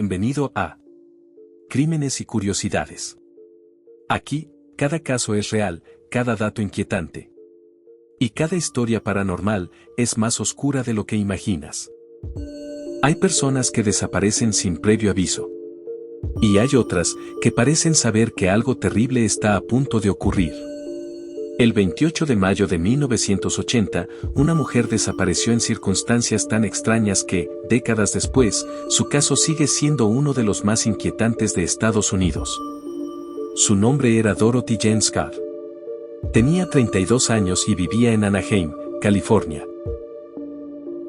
Bienvenido a Crímenes y Curiosidades. Aquí, cada caso es real, cada dato inquietante. Y cada historia paranormal es más oscura de lo que imaginas. Hay personas que desaparecen sin previo aviso. Y hay otras que parecen saber que algo terrible está a punto de ocurrir. El 28 de mayo de 1980, una mujer desapareció en circunstancias tan extrañas que, décadas después, su caso sigue siendo uno de los más inquietantes de Estados Unidos. Su nombre era Dorothy Jane Scott. Tenía 32 años y vivía en Anaheim, California.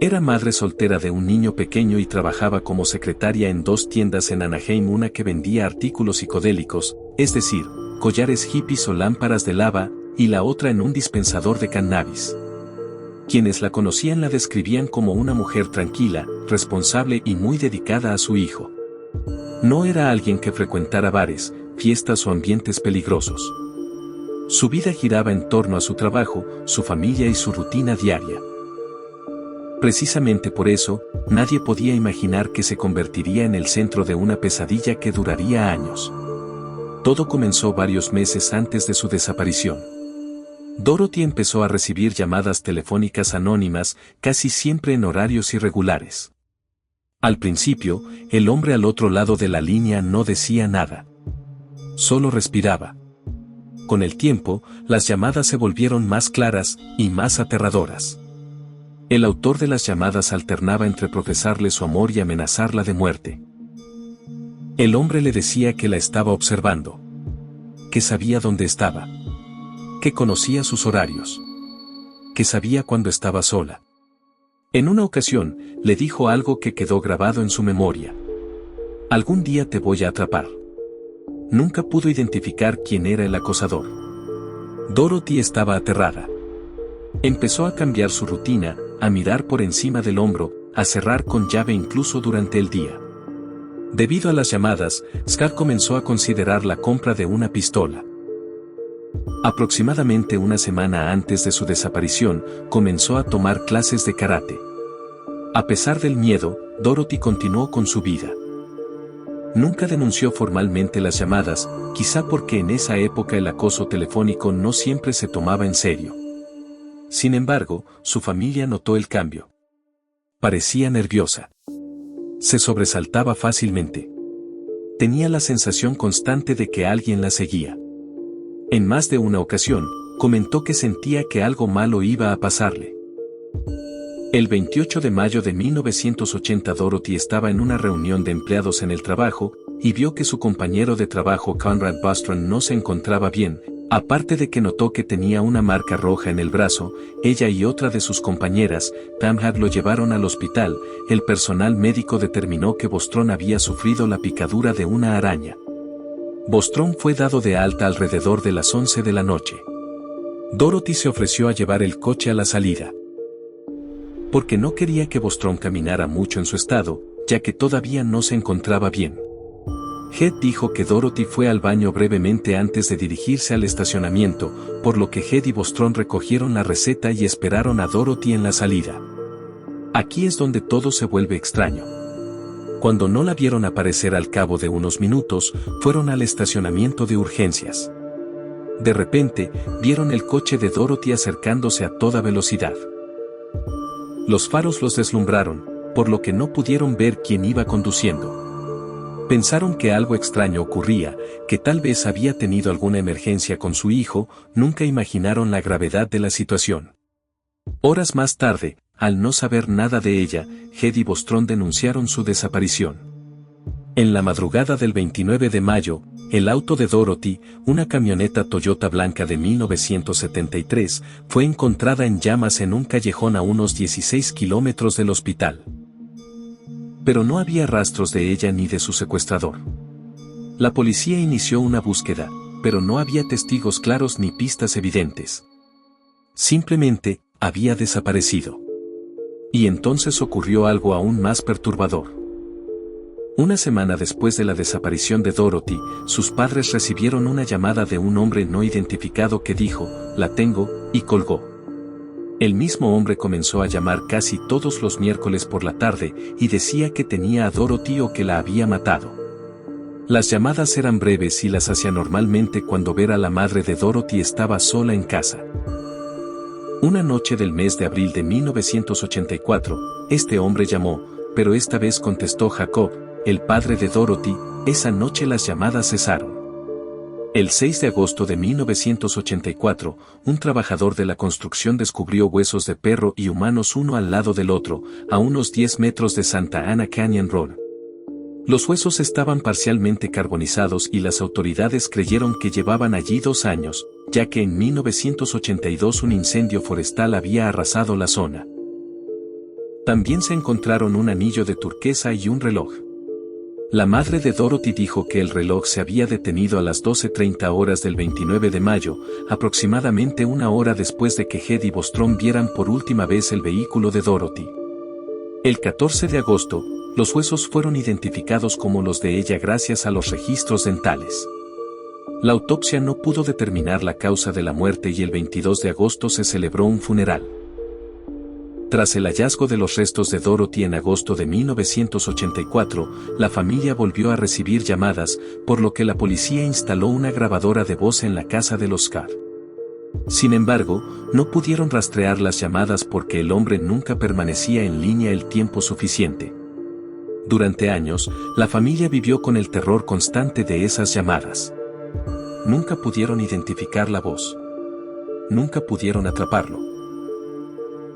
Era madre soltera de un niño pequeño y trabajaba como secretaria en dos tiendas en Anaheim, una que vendía artículos psicodélicos, es decir, collares hippies o lámparas de lava, y la otra en un dispensador de cannabis. Quienes la conocían la describían como una mujer tranquila, responsable y muy dedicada a su hijo. No era alguien que frecuentara bares, fiestas o ambientes peligrosos. Su vida giraba en torno a su trabajo, su familia y su rutina diaria. Precisamente por eso, nadie podía imaginar que se convertiría en el centro de una pesadilla que duraría años. Todo comenzó varios meses antes de su desaparición. Dorothy empezó a recibir llamadas telefónicas anónimas, casi siempre en horarios irregulares. Al principio, el hombre al otro lado de la línea no decía nada. Solo respiraba. Con el tiempo, las llamadas se volvieron más claras y más aterradoras. El autor de las llamadas alternaba entre profesarle su amor y amenazarla de muerte. El hombre le decía que la estaba observando, que sabía dónde estaba, que conocía sus horarios, que sabía cuándo estaba sola. En una ocasión, le dijo algo que quedó grabado en su memoria. Algún día te voy a atrapar. Nunca pudo identificar quién era el acosador. Dorothy estaba aterrada. Empezó a cambiar su rutina, a mirar por encima del hombro, a cerrar con llave incluso durante el día. Debido a las llamadas, Scott comenzó a considerar la compra de una pistola. Aproximadamente una semana antes de su desaparición, comenzó a tomar clases de karate. A pesar del miedo, Dorothy continuó con su vida. Nunca denunció formalmente las llamadas, quizá porque en esa época el acoso telefónico no siempre se tomaba en serio. Sin embargo, su familia notó el cambio. Parecía nerviosa. Se sobresaltaba fácilmente. Tenía la sensación constante de que alguien la seguía. En más de una ocasión, comentó que sentía que algo malo iba a pasarle. El 28 de mayo de 1980 Dorothy estaba en una reunión de empleados en el trabajo, y vio que su compañero de trabajo Conrad Bostrom no se encontraba bien. Aparte de que notó que tenía una marca roja en el brazo, ella y otra de sus compañeras, Pam Hag, lo llevaron al hospital. El personal médico determinó que Bostrom había sufrido la picadura de una araña. Bostrom fue dado de alta alrededor de las 11 de la noche. Dorothy se ofreció a llevar el coche a la salida, porque no quería que Bostrom caminara mucho en su estado, ya que todavía no se encontraba bien. Head dijo que Dorothy fue al baño brevemente antes de dirigirse al estacionamiento, por lo que Head y Bostrom recogieron la receta y esperaron a Dorothy en la salida. Aquí es donde todo se vuelve extraño. Cuando no la vieron aparecer al cabo de unos minutos, fueron al estacionamiento de urgencias. De repente, vieron el coche de Dorothy acercándose a toda velocidad. Los faros los deslumbraron, por lo que no pudieron ver quién iba conduciendo. Pensaron que algo extraño ocurría, que tal vez había tenido alguna emergencia con su hijo. Nunca imaginaron la gravedad de la situación. Horas más tarde, al no saber nada de ella, Head y Bostrom denunciaron su desaparición. En la madrugada del 29 de mayo, el auto de Dorothy, una camioneta Toyota blanca de 1973, fue encontrada en llamas en un callejón a unos 16 kilómetros del hospital. Pero no había rastros de ella ni de su secuestrador. La policía inició una búsqueda, pero no había testigos claros ni pistas evidentes. Simplemente, había desaparecido. Y entonces ocurrió algo aún más perturbador. Una semana después de la desaparición de Dorothy, sus padres recibieron una llamada de un hombre no identificado que dijo, "La tengo", y colgó. El mismo hombre comenzó a llamar casi todos los miércoles por la tarde y decía que tenía a Dorothy o que la había matado. Las llamadas eran breves y las hacía normalmente cuando ver a la madre de Dorothy estaba sola en casa. Una noche del mes de abril de 1984, este hombre llamó, pero esta vez contestó Jacob, el padre de Dorothy. Esa noche las llamadas cesaron. El 6 de agosto de 1984, un trabajador de la construcción descubrió huesos de perro y humanos uno al lado del otro, a unos 10 metros de Santa Ana Canyon Road. Los huesos estaban parcialmente carbonizados y las autoridades creyeron que llevaban allí 2 años, ya que en 1982 un incendio forestal había arrasado la zona. También se encontraron un anillo de turquesa y un reloj. La madre de Dorothy dijo que el reloj se había detenido a las 12:30 horas del 29 de mayo, aproximadamente una hora después de que Head y Bostrom vieran por última vez el vehículo de Dorothy. El 14 de agosto, los huesos fueron identificados como los de ella gracias a los registros dentales. La autopsia no pudo determinar la causa de la muerte y el 22 de agosto se celebró un funeral. Tras el hallazgo de los restos de Dorothy en agosto de 1984, la familia volvió a recibir llamadas, por lo que la policía instaló una grabadora de voz en la casa de los Scott. Sin embargo, no pudieron rastrear las llamadas porque el hombre nunca permanecía en línea el tiempo suficiente. Durante años, la familia vivió con el terror constante de esas llamadas. Nunca pudieron identificar la voz. Nunca pudieron atraparlo.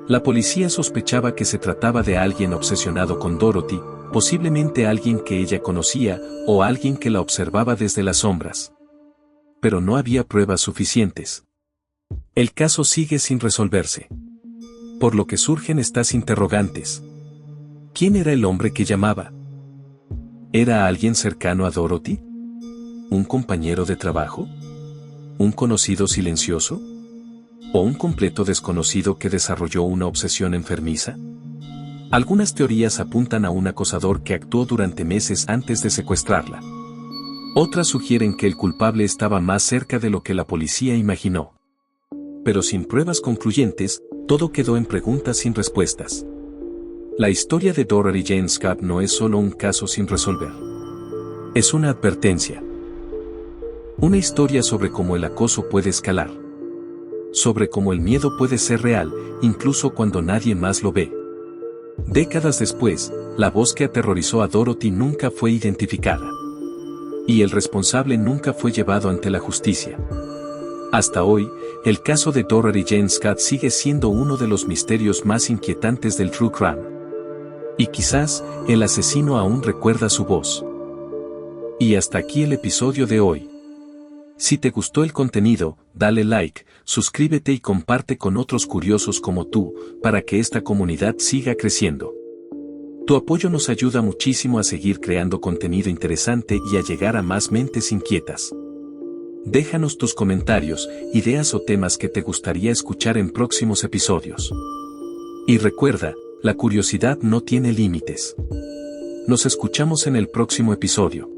La policía sospechaba que se trataba de alguien obsesionado con Dorothy, posiblemente alguien que ella conocía, o alguien que la observaba desde las sombras. Pero no había pruebas suficientes. El caso sigue sin resolverse. Por lo que surgen estas interrogantes. ¿Quién era el hombre que llamaba? ¿Era alguien cercano a Dorothy? ¿Un compañero de trabajo? ¿Un conocido silencioso? ¿O un completo desconocido que desarrolló una obsesión enfermiza? Algunas teorías apuntan a un acosador que actuó durante meses antes de secuestrarla. Otras sugieren que el culpable estaba más cerca de lo que la policía imaginó. Pero sin pruebas concluyentes, todo quedó en preguntas sin respuestas. La historia de Dorothy Jane Scott no es solo un caso sin resolver. Es una advertencia. Una historia sobre cómo el acoso puede escalar. Sobre cómo el miedo puede ser real, incluso cuando nadie más lo ve. Décadas después, la voz que aterrorizó a Dorothy nunca fue identificada. Y el responsable nunca fue llevado ante la justicia. Hasta hoy, el caso de Dorothy Jane Scott sigue siendo uno de los misterios más inquietantes del True Crime. Y quizás, el asesino aún recuerda su voz. Y hasta aquí el episodio de hoy. Si te gustó el contenido, dale like, suscríbete y comparte con otros curiosos como tú, para que esta comunidad siga creciendo. Tu apoyo nos ayuda muchísimo a seguir creando contenido interesante y a llegar a más mentes inquietas. Déjanos tus comentarios, ideas o temas que te gustaría escuchar en próximos episodios. Y recuerda, la curiosidad no tiene límites. Nos escuchamos en el próximo episodio.